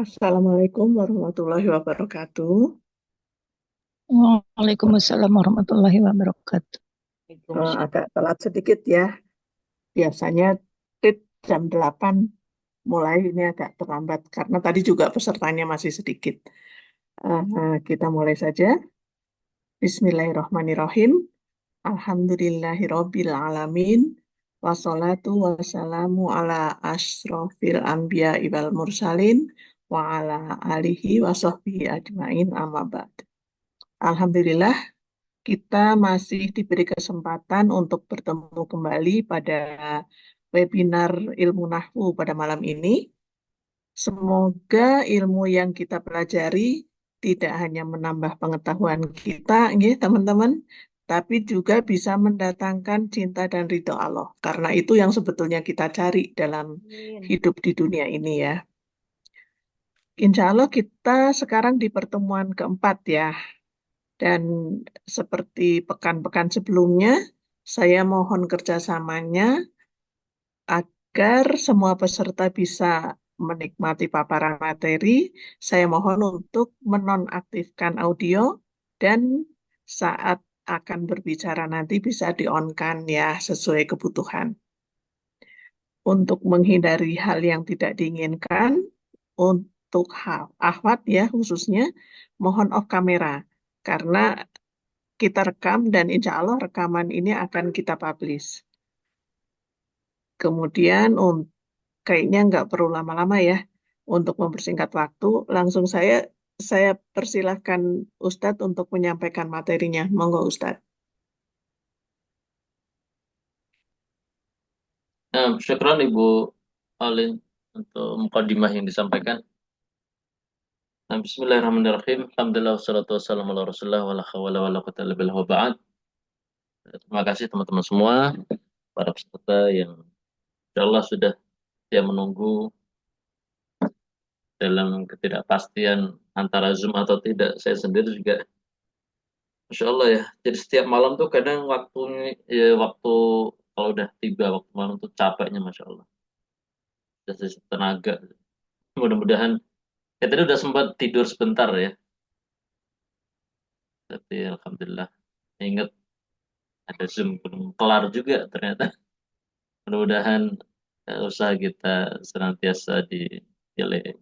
Assalamualaikum warahmatullahi wabarakatuh. Waalaikumsalam warahmatullahi wabarakatuh. Agak telat sedikit ya. Biasanya tip jam 8 mulai, ini agak terlambat karena tadi juga pesertanya masih sedikit. Kita mulai saja. Bismillahirrahmanirrahim. Alhamdulillahirabbil alamin. Wassalatu wassalamu ala asyrofil anbiya wal mursalin wa ala alihi wa sahbihi ajmain amma ba'd. Alhamdulillah, kita masih diberi kesempatan untuk bertemu kembali pada webinar Ilmu Nahwu pada malam ini. Semoga ilmu yang kita pelajari tidak hanya menambah pengetahuan kita, nggih, teman-teman, tapi juga bisa mendatangkan cinta dan ridho Allah. Karena itu yang sebetulnya kita cari dalam hidup di dunia ini ya. Insya Allah kita sekarang di pertemuan keempat ya. Dan seperti pekan-pekan sebelumnya, saya mohon kerjasamanya agar semua peserta bisa menikmati paparan materi. Saya mohon untuk menonaktifkan audio dan saat akan berbicara nanti bisa di-on-kan ya sesuai kebutuhan. Untuk menghindari hal yang tidak diinginkan, untuk akhwat ya khususnya, mohon off kamera. Karena kita rekam dan insya Allah rekaman ini akan kita publish. Kemudian kayaknya nggak perlu lama-lama ya untuk mempersingkat waktu. Langsung saya persilahkan Ustadz untuk menyampaikan materinya. Monggo Ustadz. Syukran Ibu Alin untuk mukadimah yang disampaikan. Bismillahirrahmanirrahim. Alhamdulillah wassalatu wassalamu ala Rasulillah wala hawla wala quwwata illa billah wa ba'd. Terima kasih teman-teman semua, para peserta yang insyaallah sudah setia menunggu dalam ketidakpastian antara Zoom atau tidak. Saya sendiri juga Masya Allah ya. Jadi setiap malam tuh kadang waktunya ya waktu kalau udah tiba waktu malam tuh capeknya Masya Allah. Sudah sisa tenaga. Mudah-mudahan ya tadi udah sempat tidur sebentar ya. Tapi alhamdulillah ingat ada Zoom belum kelar juga ternyata. Mudah-mudahan usaha kita senantiasa dinilai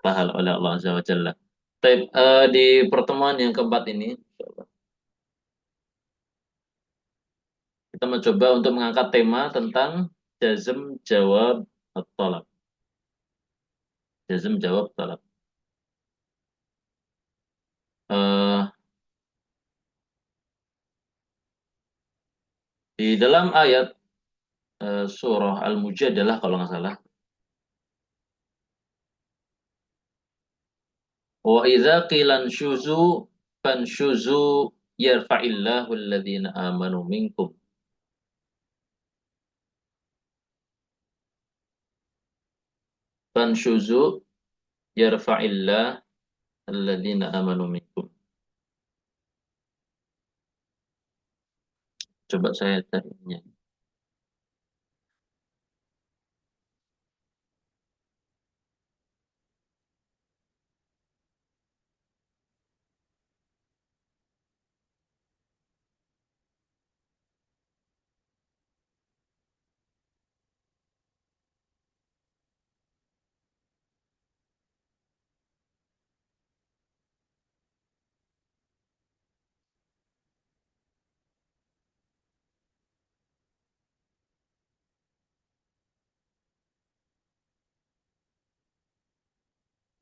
pahala oleh Allah Azza wa Jalla. Baik, di pertemuan yang keempat ini kita mencoba untuk mengangkat tema tentang jazm jawab talab. Jazm jawab talab. Eh, di dalam ayat surah Al-Mujadalah kalau nggak salah, wa idza qilan syuzu fanshuzu yarfa'illahu alladhina amanu minkum. Fanshuzu yarfa'illah alladhina amanu minkum. Coba saya carinya.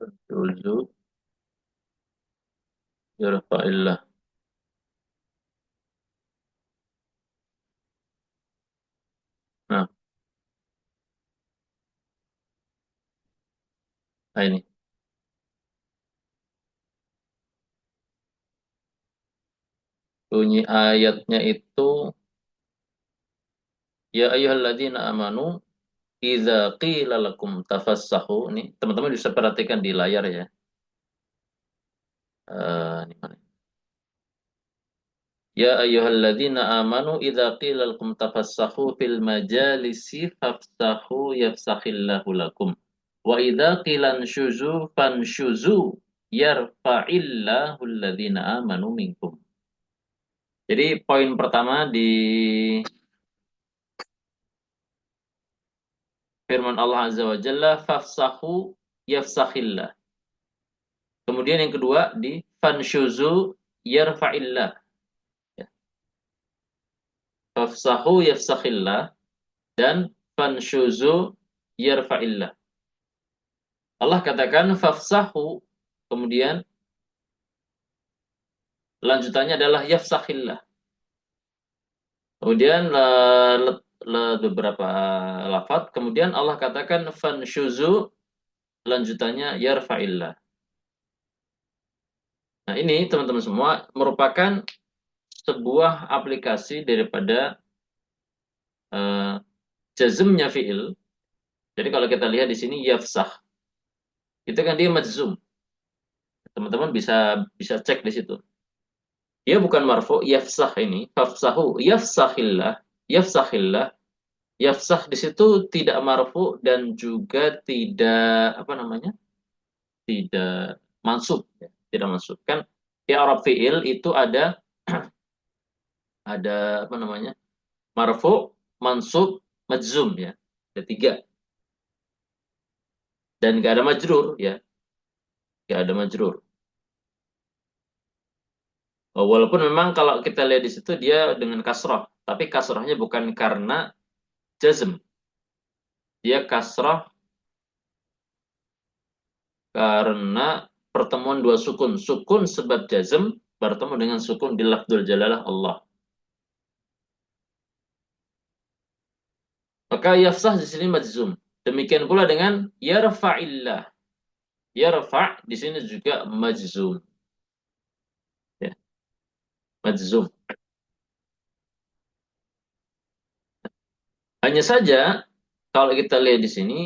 Fanshuzu yarfa'illah. Nah, ini bunyi ayatnya itu ya ayyuhalladzina amanu idza qila lakum tafassahu. Nih, teman-teman bisa perhatikan di layar ya. Ini mana? Ya ayyuhalladzina amanu idza qila lakum tafassahu fil majalisi fafsahu yafsahillahu lakum. Wa idza qilan syuzu fansyuzu yarfa'illahu alladhina amanu minkum. Jadi poin pertama di firman Allah Azza wa Jalla fafsahu yafsahillah. Kemudian yang kedua di fanshuzu yarfa'illah. Ya. Fafsahu yafsahillah dan fanshuzu yarfa'illah. Allah katakan fafsahu, kemudian lanjutannya adalah yafsahillah. Kemudian beberapa lafaz, kemudian Allah katakan fanshuzu, lanjutannya yarfa'illah. Nah, ini teman-teman semua merupakan sebuah aplikasi daripada jazmnya fi'il. Jadi kalau kita lihat di sini yafsah, itu kan dia majzum. Teman-teman bisa cek di situ. Dia bukan marfu, yafsah ini, fafsahu, yafsahillah, yafsahillah. Yafsah di situ tidak marfu dan juga tidak apa namanya? Tidak mansub, ya. Tidak mansub. Kan i'rab fi'il itu ada apa namanya? Marfu, mansub, majzum, ya. Ada tiga. Dan nggak ada majrur, ya. Nggak ada majrur. Walaupun memang kalau kita lihat di situ dia dengan kasroh, tapi kasrohnya bukan karena jazm. Dia kasroh karena pertemuan dua sukun. Sukun sebab jazm bertemu dengan sukun di lafdzul jalalah Allah. Maka yafsah di sini majzum. Demikian pula dengan yarfa'illah. Yarfa' di sini juga majzum. Ya, majzum. Hanya saja kalau kita lihat di sini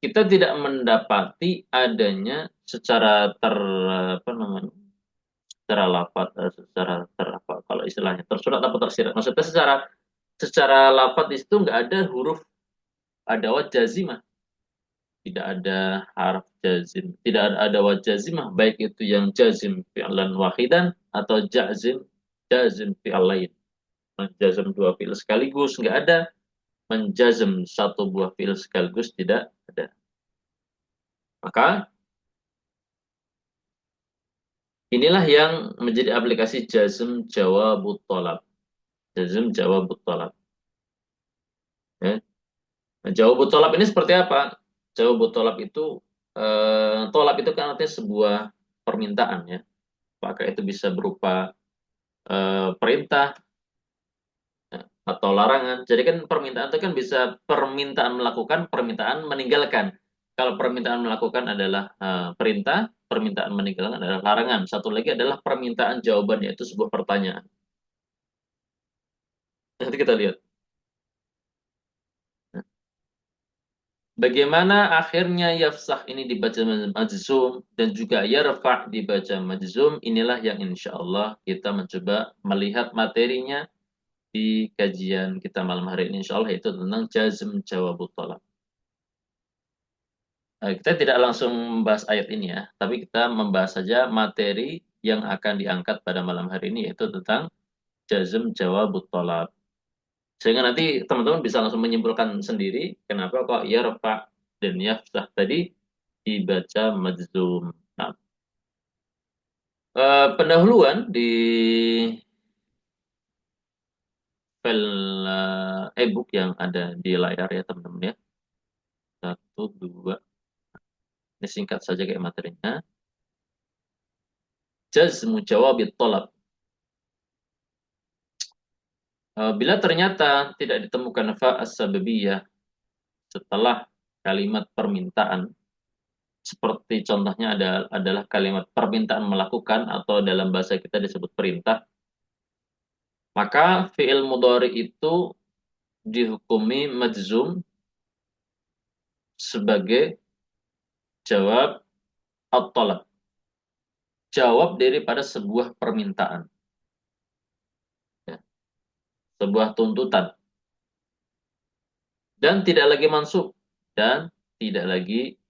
kita tidak mendapati adanya secara apa namanya? Secara lafaz, secara apa kalau istilahnya tersurat atau tersirat. Maksudnya secara lafaz itu nggak ada huruf adawat jazimah, tidak ada harf jazim, tidak ada adawat jazimah, baik itu yang jazim fi'lan wahidan atau jazim fi'al lain. Menjazm dua fi'il sekaligus nggak ada, menjazm satu buah fi'il sekaligus tidak ada. Maka inilah yang menjadi aplikasi jazm jawabut thalab. Jazm jawabut thalab. Ya. Nah, jawabut thalab ini seperti apa? Jawabut thalab itu thalab itu kan artinya sebuah permintaan, ya. Apakah itu bisa berupa perintah, ya, atau larangan. Jadi kan permintaan itu kan bisa permintaan melakukan, permintaan meninggalkan. Kalau permintaan melakukan adalah perintah, permintaan meninggalkan adalah larangan. Satu lagi adalah permintaan jawaban, yaitu sebuah pertanyaan. Nanti kita lihat. Bagaimana akhirnya yafsah ini dibaca majzum dan juga yarfa' dibaca majzum, inilah yang insya Allah kita mencoba melihat materinya di kajian kita malam hari ini, insya Allah, yaitu tentang jazm jawabut thalab. Kita tidak langsung membahas ayat ini, ya, tapi kita membahas saja materi yang akan diangkat pada malam hari ini, yaitu tentang jazm jawabut thalab. Sehingga nanti teman-teman bisa langsung menyimpulkan sendiri kenapa kok yarfa' dan yafsah tadi dibaca majzum. Nah, pendahuluan di file e-book yang ada di layar, ya teman-teman, ya. Satu, dua. Ini singkat saja kayak materinya. Jazmu jawabit thalab. Bila ternyata tidak ditemukan fa as-sababiyah setelah kalimat permintaan, seperti contohnya adalah kalimat permintaan melakukan atau dalam bahasa kita disebut perintah, maka fi'il mudhari itu dihukumi majzum sebagai jawab at-talab. Jawab daripada sebuah permintaan. Ya, sebuah tuntutan. Dan tidak lagi mansub dan tidak lagi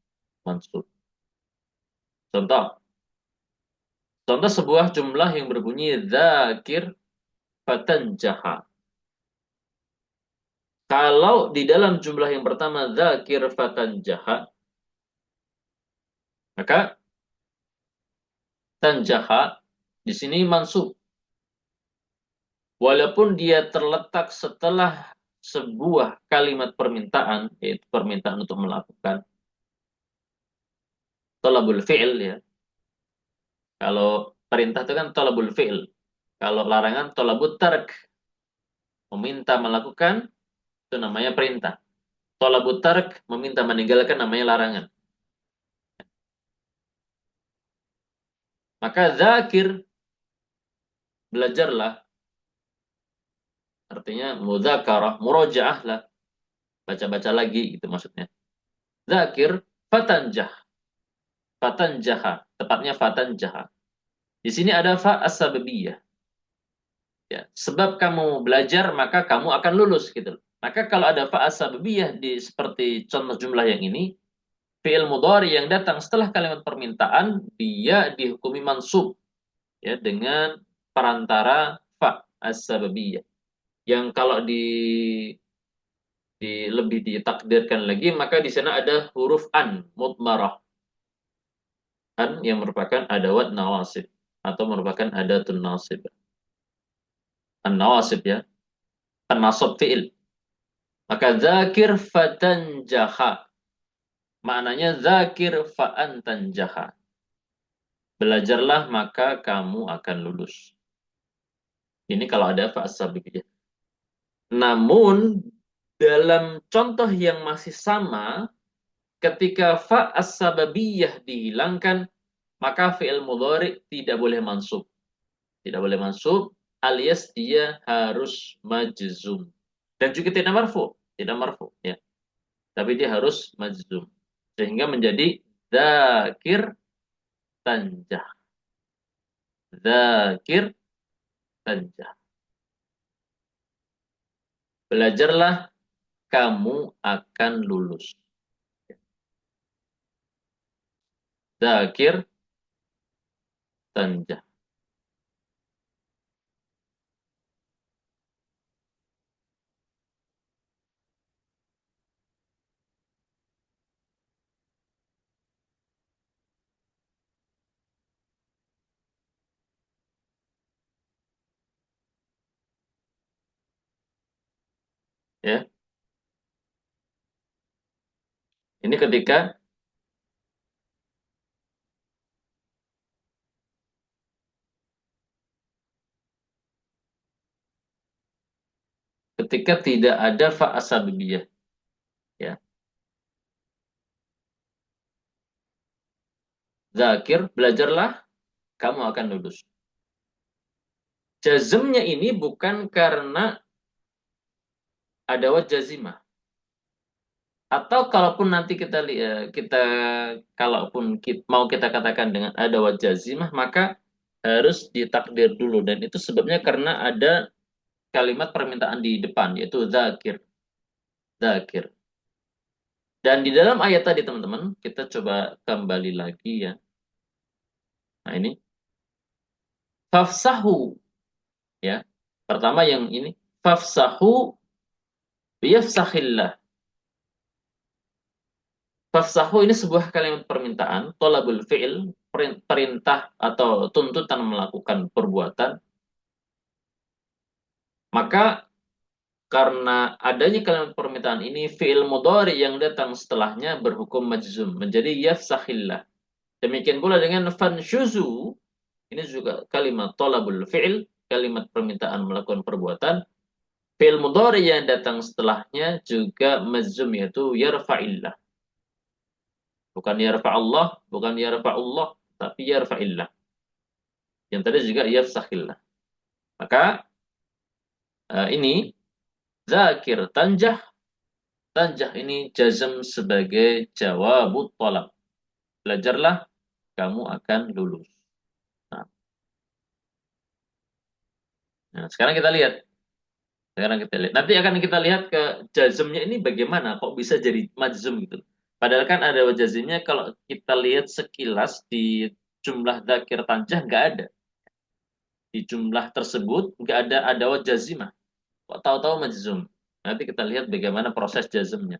mansub. Contoh, contoh sebuah jumlah yang berbunyi dzakir fatanjaha. Kalau di dalam jumlah yang pertama dzakir fatanjaha, maka tanjaha di sini mansub. Walaupun dia terletak setelah sebuah kalimat permintaan, yaitu permintaan untuk melakukan talabul fi'il ya. Kalau perintah itu kan talabul fi'il. Kalau larangan talabut tark, meminta melakukan itu namanya perintah. Talabut tark, meminta meninggalkan namanya larangan. Maka zakir, belajarlah, artinya mudzakarah, murojaah lah, baca-baca lagi gitu maksudnya. Zakir fatanjah, fatanjaha, tepatnya fatanjaha. Di sini ada fa as-sababiyah. Ya, sebab kamu belajar maka kamu akan lulus gitu. Maka kalau ada fa as-sababiyah di seperti contoh jumlah yang ini, fi'il mudhari yang datang setelah kalimat permintaan dia dihukumi mansub ya dengan perantara fa as-sababiyah. Yang kalau lebih ditakdirkan lagi maka di sana ada huruf an mudmarah. An yang merupakan adawat nawasib atau merupakan adatun nasib. An-nawasib ya, an-nasab fi'il. Maka zakir fatanjaha. Maknanya zakir fa'antanjaha. Belajarlah maka kamu akan lulus. Ini kalau ada fa'as-sababiyah. Namun dalam contoh yang masih sama, ketika fa'as-sababiyah dihilangkan, maka fi'il mudhari tidak boleh mansub. Tidak boleh mansub alias dia harus majzum. Dan juga tidak marfu, tidak marfu ya. Tapi dia harus majzum. Sehingga menjadi dzakir tanjah. Dzakir tanjah. Belajarlah kamu akan lulus. Dzakir tanjah. Ya. Ini ketika tidak ada fa asabiyah ya. Zakir, belajarlah kamu akan lulus. Jazmnya ini bukan karena ada jazimah. Atau kalaupun nanti mau kita katakan dengan ada jazimah maka harus ditakdir dulu dan itu sebabnya karena ada kalimat permintaan di depan yaitu zakir. Zakir. Dan di dalam ayat tadi teman-teman, kita coba kembali lagi ya. Nah ini. Fafsahu. Ya. Pertama yang ini. Fafsahu biyafsahillah. Fafsahu ini sebuah kalimat permintaan. Tolabul fi'il. Perintah atau tuntutan melakukan perbuatan. Maka karena adanya kalimat permintaan ini, fi'il mudhari yang datang setelahnya berhukum majzum. Menjadi yafsahillah. Demikian pula dengan fanshuzu. Ini juga kalimat tolabul fi'il, kalimat permintaan melakukan perbuatan. Fi'il mudhari yang datang setelahnya juga majzum yaitu yarfa'illah. Bukan yarfa'allah, bukan yarfa'ullah, tapi yarfa'illah. Yang tadi juga yafsahillah. Maka ini zakir tanjah. Tanjah ini jazm sebagai jawabut talab. Belajarlah, kamu akan lulus. Nah, sekarang kita lihat. Sekarang kita lihat. Nanti akan kita lihat ke jazmnya ini bagaimana kok bisa jadi majzum gitu. Padahal kan ada wajazimnya kalau kita lihat sekilas di jumlah dzakir tanjah nggak ada. Di jumlah tersebut nggak ada wajazimah. Kok tahu-tahu majzum? Nanti kita lihat bagaimana proses jazmnya.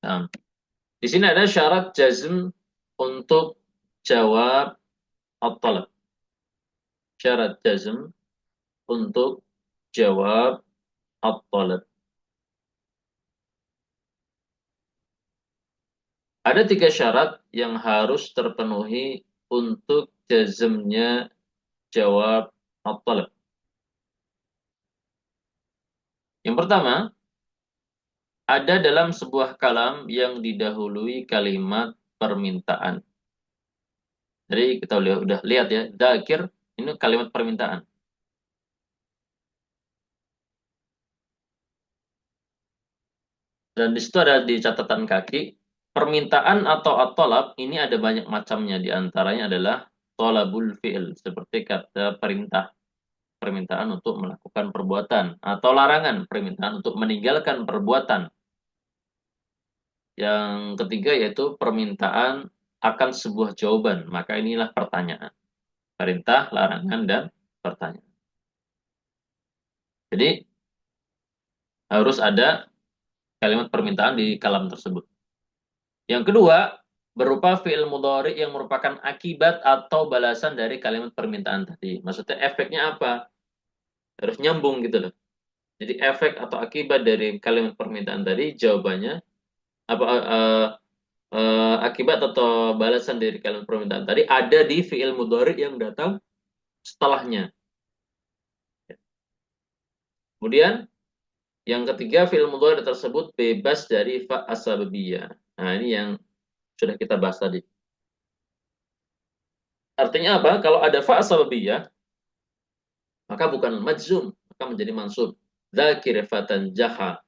Nah, di sini ada syarat jazm untuk jawab at-talab. Syarat jazm untuk jawab at-talab. Ada 3 syarat yang harus terpenuhi untuk jazmnya jawab at-talab. Yang pertama, ada dalam sebuah kalam yang didahului kalimat permintaan. Jadi kita udah lihat ya, dzakir ini kalimat permintaan. Dan di situ ada di catatan kaki, permintaan atau at-talab ini ada banyak macamnya. Di antaranya adalah talabul fi'il, seperti kata perintah, permintaan untuk melakukan perbuatan, atau larangan, permintaan untuk meninggalkan perbuatan. Yang ketiga yaitu permintaan akan sebuah jawaban, maka inilah pertanyaan. Perintah, larangan, dan pertanyaan. Jadi harus ada kalimat permintaan di kalam tersebut. Yang kedua, berupa fi'il mudhari yang merupakan akibat atau balasan dari kalimat permintaan tadi. Maksudnya efeknya apa? Harus nyambung gitu loh. Jadi efek atau akibat dari kalimat permintaan tadi jawabannya apa akibat atau balasan dari kalimat permintaan tadi ada di fi'il mudhari yang datang setelahnya. Kemudian yang ketiga, fi'il mudhari tersebut bebas dari fa asbabiyah. Nah, ini yang sudah kita bahas tadi. Artinya apa? Kalau ada fa asbabiyah, maka bukan majzum, maka menjadi mansub. Dzakir fatan jaha.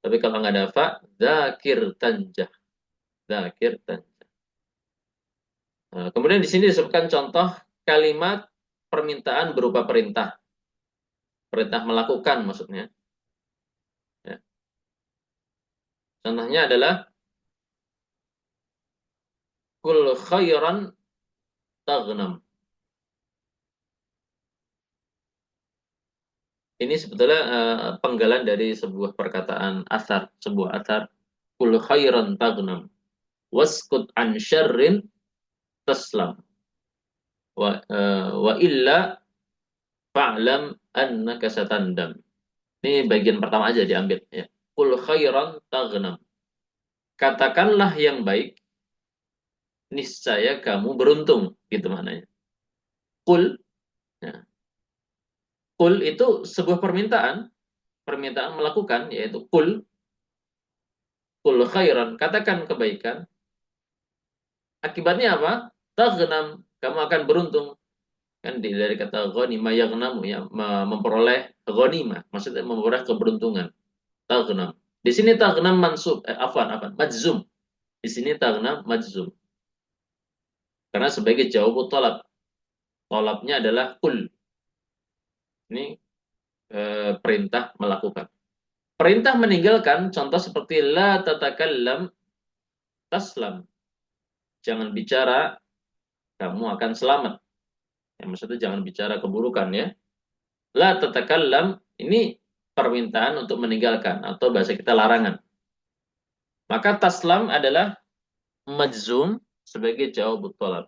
Tapi kalau nggak ada fa, dzakir tanjah. Dzakir tanjah. Nah, kemudian di sini disebutkan contoh kalimat permintaan berupa perintah. Perintah melakukan maksudnya. Ya. Contohnya adalah kul khairan taghnam. Ini sebetulnya penggalan dari sebuah perkataan asar, sebuah asar. Kul khairan taghnam. Waskut an syarrin taslam. Wa illa fa'lam annaka satandam. Ini bagian pertama aja diambil ya. Kul khairan taghnam. Katakanlah yang baik, niscaya kamu beruntung, gitu maknanya. Kul, ya. Kul itu sebuah permintaan, permintaan melakukan, yaitu kul khairan, katakan kebaikan. Akibatnya apa? Taghnam, kamu akan beruntung. Kan dari kata ghanima yaghnamu ya, memperoleh ghanimah, maksudnya memperoleh keberuntungan. Taghnam. Di sini taghnam mansub, majzum. Di sini taghnam majzum. Karena sebagai jawab talab. Talabnya adalah kul. Ini perintah melakukan. Perintah meninggalkan contoh seperti la tatakallam taslam. Jangan bicara, kamu akan selamat. Ya, maksudnya jangan bicara keburukan ya. La tatakallam ini permintaan untuk meninggalkan atau bahasa kita larangan. Maka taslam adalah majzum sebagai jawab talab.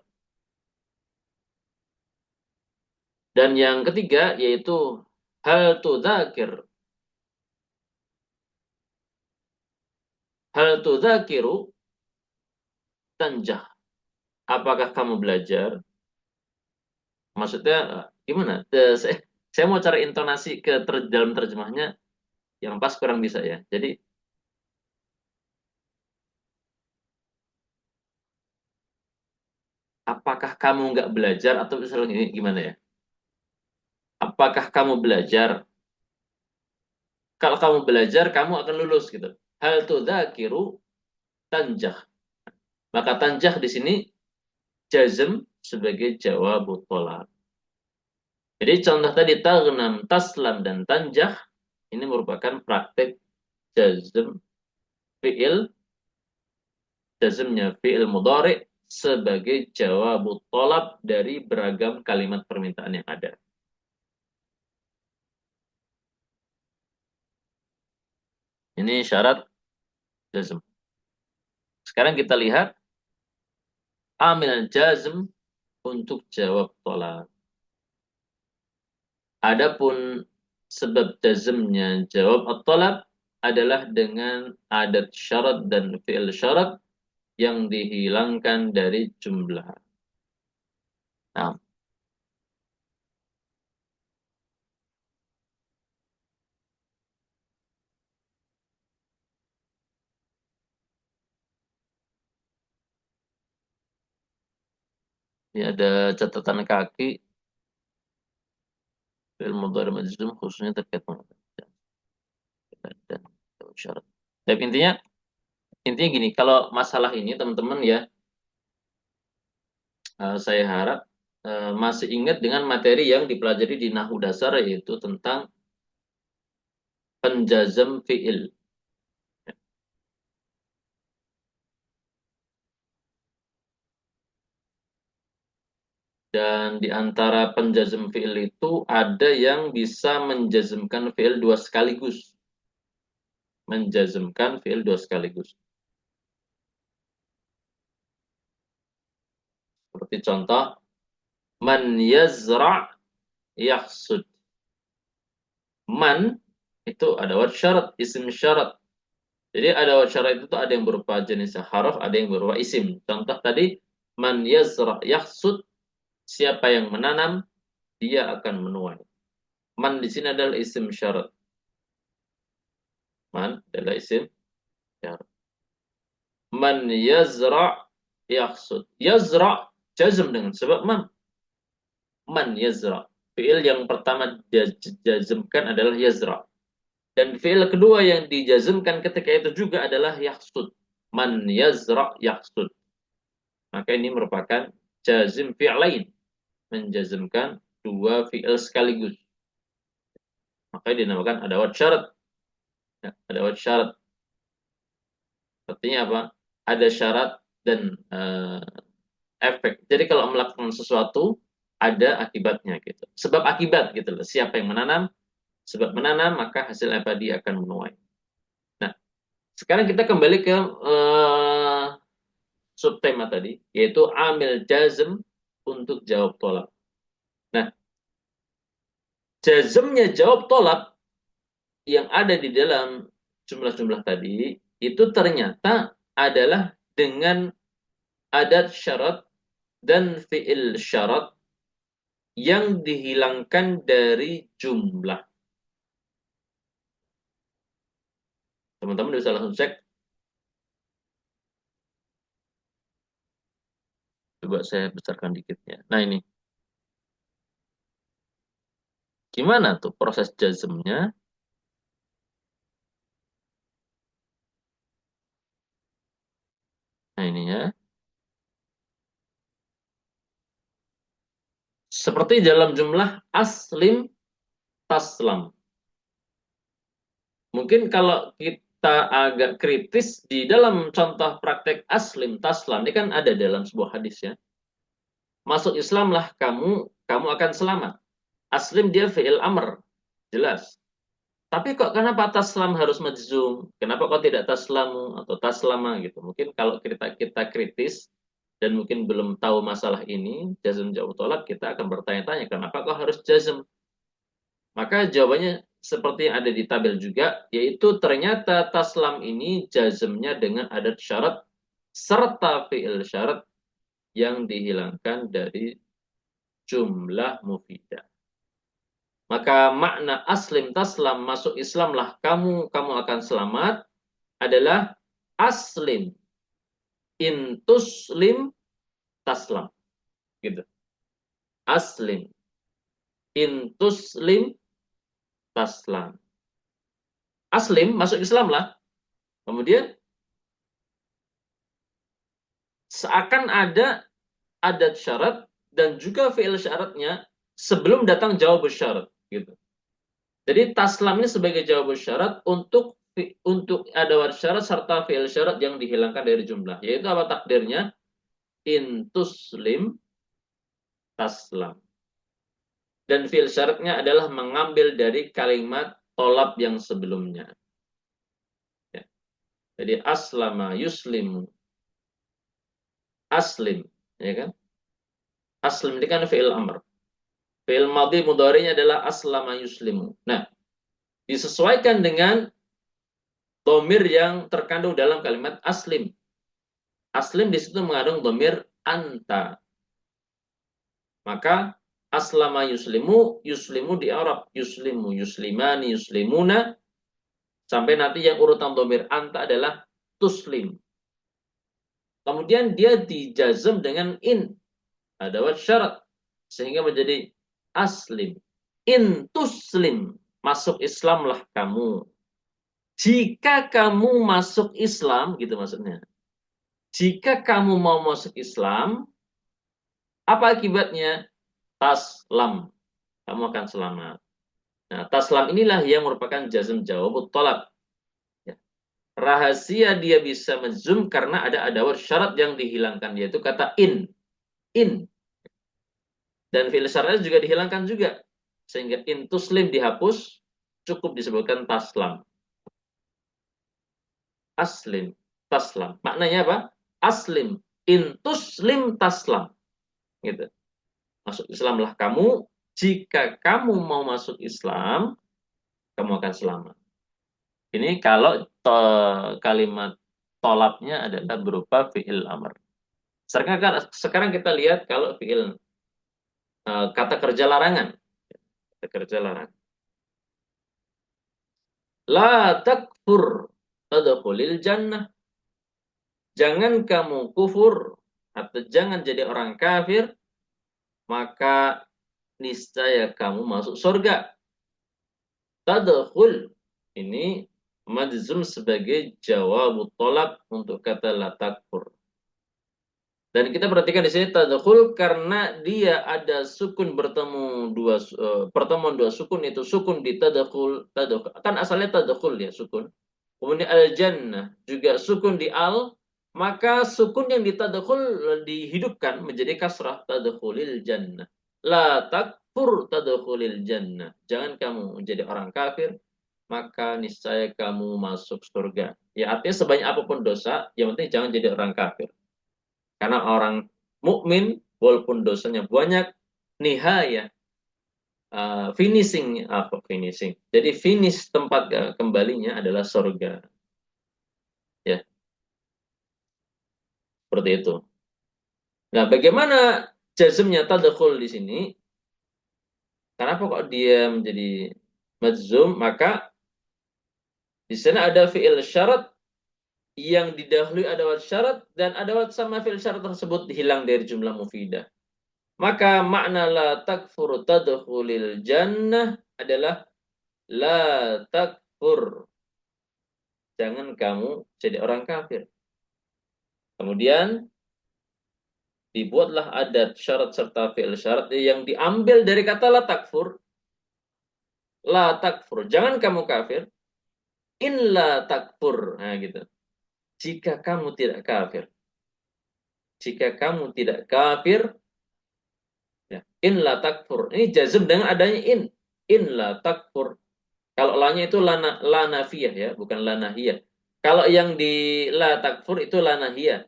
Dan yang ketiga yaitu hal tudzakir. Hal tudzakiru tanjah. Apakah kamu belajar? Maksudnya gimana? Saya mau cari intonasi ke dalam terjemahnya yang pas kurang bisa ya. Jadi apakah kamu nggak belajar atau misalnya gimana ya? Apakah kamu belajar? Kalau kamu belajar, kamu akan lulus gitu. Hal tudzakiru tanjah. Maka tanjah di sini jazm sebagai jawab tolak. Jadi contoh tadi taghnam, taslam, dan tanjah ini merupakan praktek jazm fi'il, jazmnya fi'il mudhari sebagai jawab tolak dari beragam kalimat permintaan yang ada. Ini syarat jazm. Sekarang kita lihat amil jazm untuk jawab tolak. Adapun sebab jazmnya jawab at-talab adalah dengan adat syarat dan fi'il syarat yang dihilangkan dari jumlah. Nah, ini ada catatan kaki fi'il mudhari majzum khususnya terkait pengetahuan dan jawab syarat. Tapi intinya gini, kalau masalah ini teman-teman ya, saya harap masih ingat dengan materi yang dipelajari di Nahwu dasar, yaitu tentang penjazm fi'il. Dan di antara penjazm fi'il itu ada yang bisa menjazmkan fi'il dua sekaligus. Menjazmkan fi'il dua sekaligus. Seperti contoh, man yazra' yahsud. Man itu ada word syarat, isim syarat. Jadi ada word syarat itu ada yang berupa jenis haraf, ada yang berupa isim. Contoh tadi, man yazra' yahsud, siapa yang menanam, dia akan menuai. Man di sini adalah isim syarat. Man adalah isim syarat. Man yazra' yahsud. Yazra' jazm dengan sebab man. Man yazra'. Fi'il yang pertama dijazmkan adalah yazra'. Dan fi'il kedua yang dijazmkan ketika itu juga adalah yahsud. Man yazra' yahsud. Maka ini merupakan jazm fi'lain. Menjazmkan dua fi'il sekaligus. Maka dinamakan adawat syarat. Ya, adawat syarat. Artinya apa? Ada syarat dan efek. Jadi kalau melakukan sesuatu ada akibatnya gitu. Sebab akibat gitu loh. Siapa yang menanam, sebab menanam maka hasil abadi akan menuai. Nah, sekarang kita kembali ke subtema tadi, yaitu amil jazm untuk jawab tolak. Nah, jazmnya jawab tolak yang ada di dalam jumlah-jumlah tadi itu ternyata adalah dengan adat syarat dan fi'il syarat yang dihilangkan dari jumlah. Teman-teman bisa langsung cek. Coba saya besarkan dikitnya. Nah ini. Gimana tuh proses jazmnya? Nah ini ya. Seperti dalam jumlah aslim taslam. Mungkin kalau kita agak kritis di dalam contoh praktek aslim taslam, ini kan ada dalam sebuah hadis ya. Masuk Islamlah kamu, kamu akan selamat. Aslim dia fi'il amr, jelas. Tapi kok kenapa taslam harus majzum? Kenapa kok tidak taslamu atau taslama gitu? Mungkin kalau kita kritis dan mungkin belum tahu masalah ini, jazm jawab tolak, kita akan bertanya-tanya kenapa kok harus jazm? Maka jawabannya seperti yang ada di tabel juga, yaitu ternyata taslam ini jazmnya dengan adat syarat serta fi'il syarat yang dihilangkan dari jumlah mufidah. Maka makna aslim taslam, masuk Islamlah kamu, kamu akan selamat, adalah aslim intuslim taslam. Gitu. Aslim intuslim taslam. Aslim, masuk Islamlah. Kemudian seakan ada adat syarat dan juga fi'il syaratnya sebelum datang jawab syarat gitu. Jadi taslam ini sebagai jawab syarat untuk adawat syarat serta fi'il syarat yang dihilangkan dari jumlah. Yaitu apa takdirnya? In tuslim taslam. Dan fi'il syaratnya adalah mengambil dari kalimat tolab yang sebelumnya. Ya. Jadi aslama yuslimu. Aslim, ya kan? Aslim ini kan fi'il amr. Fi'il madhi mudhari'nya adalah aslama yuslimu. Nah, disesuaikan dengan dhamir yang terkandung dalam kalimat aslim. Aslim di situ mengandung dhamir anta. Maka aslama yuslimu, yuslimu di Arab, yuslimu, yuslimani, yuslimuna, sampai nanti yang urutan dhamir anta adalah tuslim. Kemudian dia dijazm dengan in, adawat syarat, sehingga menjadi aslim. In tuslim, masuk Islamlah kamu. Jika kamu masuk Islam, gitu maksudnya. Jika kamu mau masuk Islam, apa akibatnya? Taslam. Kamu akan selamat. Nah, taslam inilah yang merupakan jazm jawab tolak. Ya. Rahasia dia bisa menzoom karena ada adawat syarat yang dihilangkan, yaitu kata in. In. Dan fi'il syaratnya juga dihilangkan juga. Sehingga in tuslim dihapus, cukup disebutkan taslam. Aslim, taslam. Maknanya apa? Aslim, in tuslim taslam. Gitu. Masuk Islamlah kamu. Jika kamu mau masuk Islam, kamu akan selamat. Ini kalau kalimat tolapnya adalah berupa fi'il amr. Sekarang kita lihat kalau fi'il kata kerja larangan. Kata kerja larangan. La takfur tadkhulil jannah. Jangan kamu kufur atau jangan jadi orang kafir, maka niscaya kamu masuk surga. Tadkhul ini majzum sebagai jawab tolak untuk kata la takfur. Dan kita perhatikan di sini tadkhul karena dia ada sukun bertemu pertemuan dua sukun, itu sukun di tadkhul. Kan asalnya tadkhul ya sukun. Kemudian al-jannah juga sukun di al, maka sukun yang di tadkhul dihidupkan menjadi kasrah, tadkhulil jannah. La takfur tadkhulil jannah. Jangan kamu menjadi orang kafir, maka niscaya kamu masuk surga. Ya artinya sebanyak apapun dosa, yang penting jangan jadi orang kafir. Karena orang mukmin walaupun dosanya banyak, nihaya finishing. Jadi finish tempat kembalinya adalah surga. Ya, seperti itu. Nah, bagaimana jazmnya tadkhul di sini? Kenapa kok dia menjadi majzum? Maka di sana ada fi'il syarat yang didahului adawat syarat dan adawat sama fi'il syarat tersebut hilang dari jumlah mufidah. Maka makna la takfur tadkhulil jannah adalah la takfur. Jangan kamu jadi orang kafir. Kemudian dibuatlah adat syarat serta fi'il syarat yang diambil dari kata la takfur. La takfur. Jangan kamu kafir. In la takfur. Nah gitu. Jika kamu tidak kafir. Jika kamu tidak kafir. Ya, in la takfur. Ini jazm dengan adanya in. In la takfur. Kalau la-nya itu la nafiyah ya, bukan la nahiyah. Kalau yang di la takfur itu la nahiyah.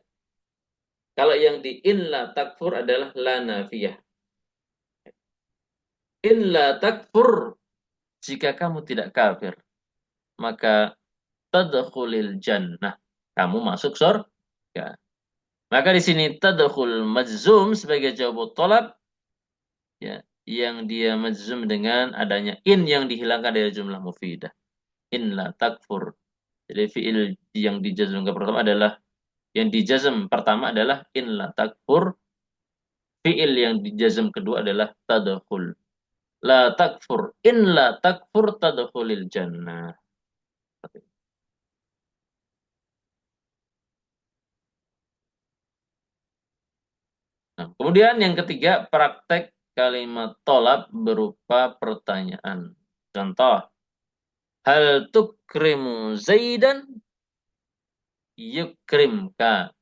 Kalau yang di in la takfur adalah la nafiyah. In la takfur. Jika kamu tidak kafir, maka tadkhulil jannah. Kamu masuk surga. Maka di sini tadkhul majzum sebagai jawab tolab, ya, yang dia majzum dengan adanya in yang dihilangkan dari jumlah mufidah. In la takfur. Jadi fiil yang dijazmkan pertama adalah in la takfur. Fiil yang dijazm kedua adalah tadkhul. La takfur. In la takfur tadkhulil jannah. Nah, kemudian yang ketiga, praktek kalimat tolab berupa pertanyaan. Contoh, hal tukrimu Zaidan yukrimka.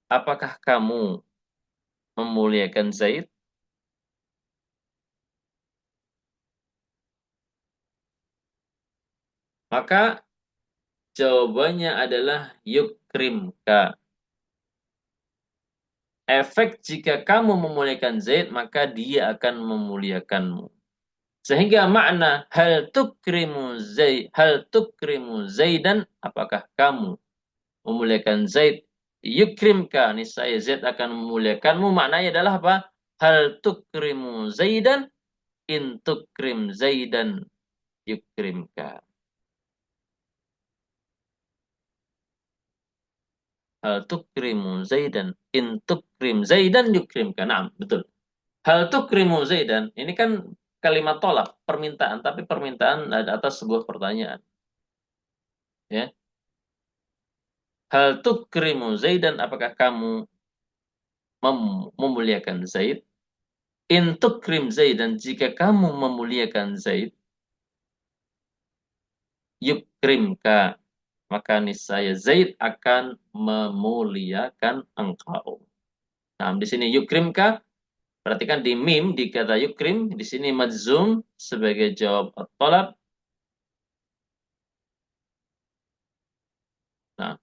Apakah kamu memuliakan Zaid? Maka jawabannya adalah yukrimka. Efek jika kamu memuliakan Zaid, maka dia akan memuliakanmu. Sehingga makna hal tukrimu Zaidan, apakah kamu memuliakan Zaid? Yukrimka, niscaya Zaid akan memuliakanmu. Maknanya adalah apa? Hal tukrimu Zaidan, in tukrim Zaidan yukrimka. Hal tukrimu Zaidan, in tukrim Zaidan yukrimka. Nah, betul. Hal tukrimu Zaidan, ini kan kalimat tolak, permintaan, tapi permintaan atas sebuah pertanyaan. Ya. Hal tukrimu Zaidan, apakah kamu memuliakan Zaid? In tukrim Zaidan, jika kamu memuliakan Zaid, yukrimka, maka niscaya Zaid akan memuliakan engkau. Nah, di sini yukrimka, perhatikan di mim, di kata yukrim, di sini majzum sebagai jawab at-talab. Nah,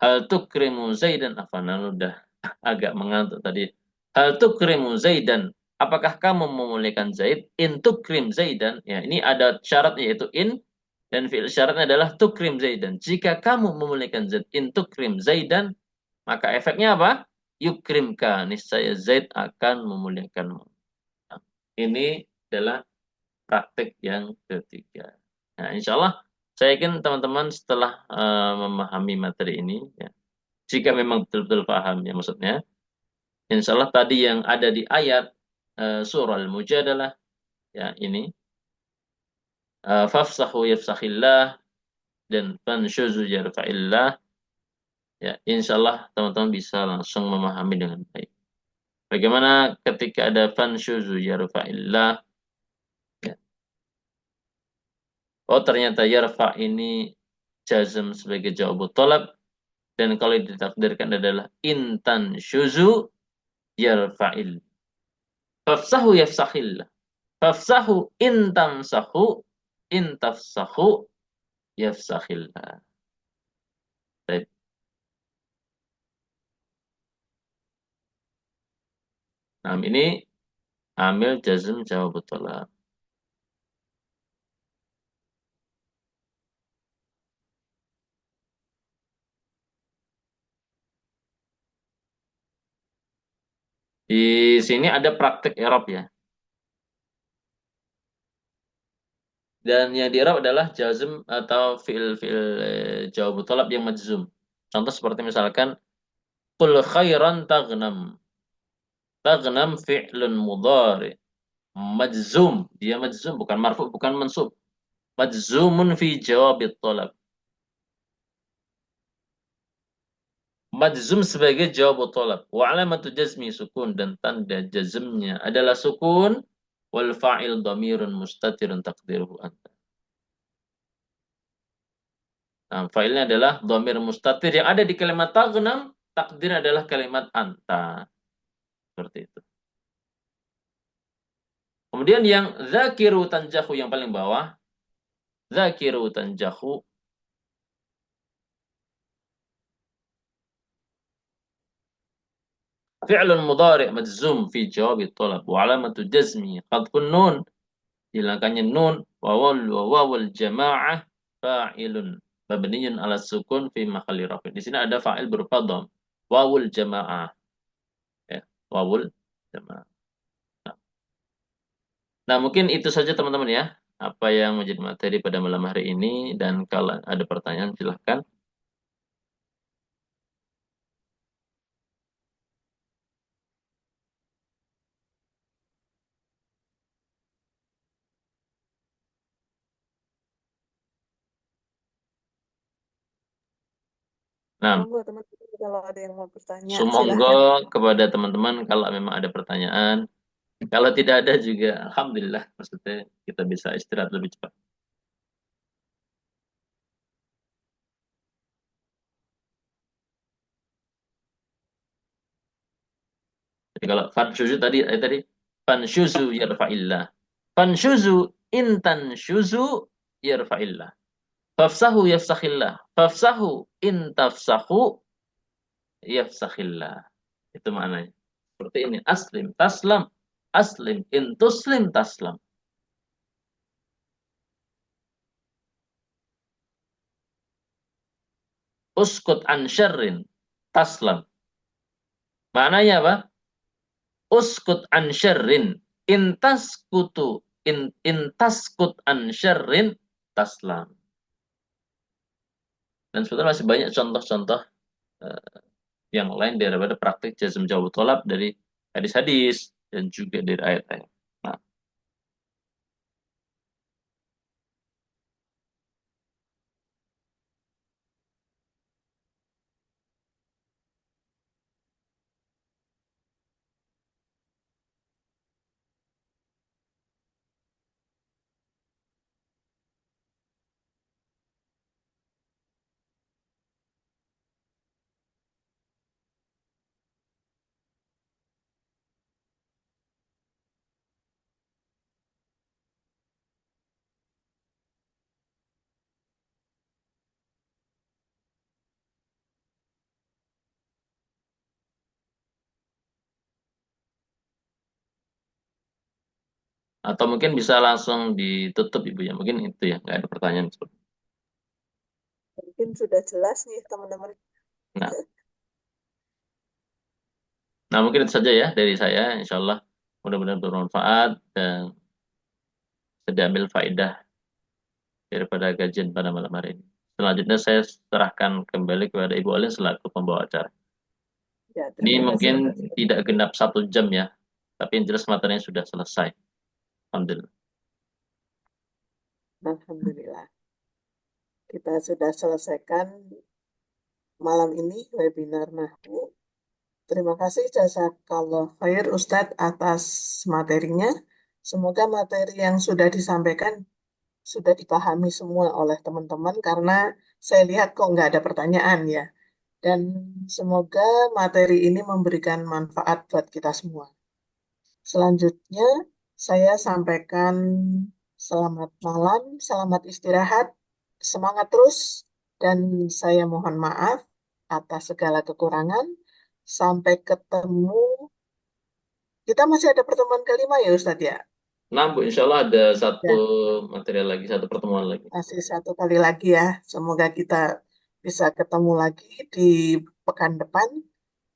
hal tukrimu Zaidan, afanan udah agak mengantuk tadi. Hal tukrimu Zaidan, apakah kamu memuliakan Zaid? In tukrim Zaidan, ya ini ada syaratnya yaitu in, dan fi'il syaratnya adalah tukrim Zaidan. Jika kamu memuliakan Zaid, in tukrim Zaidan, maka efeknya apa? Yukrimka, niscaya Zaid akan memuliakanmu. Nah, ini adalah praktik yang ketiga. Nah, insya Allah saya yakin teman-teman setelah memahami materi ini, ya, jika memang betul-betul paham ya maksudnya, insya Allah tadi yang ada di ayat surah Al-Mujadalah, ya ini, fafsahu yafsahillah dan fanshuzu yarfa'illah, ya insya Allah teman-teman bisa langsung memahami dengan baik. Bagaimana ketika ada fanshuzu yarfa'illah, ya. Oh ternyata yarfa ini jazm sebagai jawab tolab, dan kalau ditakdirkan adalah intan syuzu yarfa'il. Fafsahu yafsahillah. Fafsahu intamsahu intafsahu yafsahillah. Baik. Nah, ini amil jazm jawab tolab. Di sini ada praktek i'rab ya. Dan yang di i'rab adalah jazm atau fi'il jawab tolab yang majzum. Contoh seperti misalkan qul khairan taghnam. Taghnam fi'lun mudhari majzum, dia majzum bukan marfu, bukan mansub. Majzumun fi jawab tolab. Majzum sebagai jawab tolab. Wa alamatu jazmi sukun, dan tanda jazmnya adalah sukun. Wal fa'il dhamirun mustatirun taqdiruhu anta. Nah, fa'ilnya adalah dhamir mustatir yang ada di kalimat taghnam, takdir adalah kalimat anta. Seperti itu. Kemudian yang zakiru tanjahu yang paling bawah, zakiru tanjahu fi'lun mudhari' majzum fi jawab tolab. Wa alamatu jazmi qadfun nun, hilangkannya nun, wawal jamaah fa'ilun mabniyun ala sukun fi mahalli rafi. Di sini ada fa'il berupa dham. Wawul jamaah. Ya, wawul jamaah. Nah, mungkin itu saja teman-teman ya, apa yang menjadi materi pada malam hari ini, dan kalau ada pertanyaan silahkan. Nah, Monggo teman-teman kalau ada yang mau bertanya, sumonggo silahkan. kepada teman-teman kalau memang ada pertanyaan. Kalau tidak ada juga, alhamdulillah, maksudnya kita bisa istirahat lebih cepat. Jadi kalau fanshuzu tadi fanshuzu yarfa'illah. Fanshuzu intan syuzu yarfa'illah. Fafsahu yafsahillah. Fafsahu intafsahu yafsahillah. Itu maknanya. Seperti ini. Aslim taslam. Aslim intuslim taslam. Uskut an syarrin taslam. Maknanya apa? Uskut an syarrin. Intaskut an syarrin taslam. Dan sebetulnya masih banyak contoh-contoh eh, yang lain daripada praktik jazm jawab tolab dari hadis-hadis dan juga dari ayat-ayat. Nah, atau mungkin bisa langsung ditutup Ibu ya. Mungkin itu ya, nggak ada pertanyaan seperti itu. Mungkin sudah jelas nih teman-teman. Nah, nah, mungkin itu saja ya dari saya. Insya Allah mudah-mudahan bermanfaat dan bisa diambil faedah daripada kajian pada malam hari ini. Selanjutnya saya serahkan kembali kepada Ibu Alin selaku pembawa acara. Ya, Ini terima kasih. mungkin tidak genap 1 jam ya, tapi yang jelas materinya sudah selesai. Alhamdulillah. Alhamdulillah. Kita sudah selesaikan malam ini webinar Nahwu. Terima kasih jazakallah khair Ustadz atas materinya. Semoga materi yang sudah disampaikan sudah dipahami semua oleh teman-teman karena saya lihat kok nggak ada pertanyaan ya. Dan semoga materi ini memberikan manfaat buat kita semua. Selanjutnya saya sampaikan selamat malam, selamat istirahat, semangat terus, dan saya mohon maaf atas segala kekurangan. Sampai ketemu. Kita masih ada pertemuan kelima ya Ustadz ya? Nah, Bu, insya Allah ada satu Ya, material lagi, satu pertemuan lagi. masih satu kali lagi ya. Semoga kita bisa ketemu lagi di pekan depan.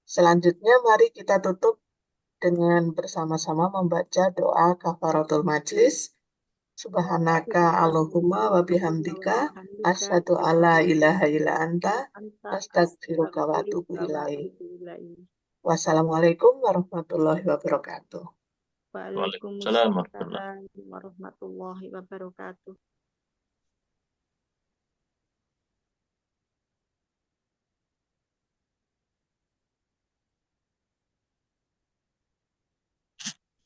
Selanjutnya mari kita tutup dengan bersama-sama membaca doa kafaratul majlis. Subhanaka Allahumma wa bihamdika asyhadu alla ilaha illa anta astaghfiruka wa atubu ilaik. Wassalamualaikum warahmatullahi wabarakatuh. Waalaikumsalam warahmatullahi Waalaikumsalam warahmatullahi wabarakatuh.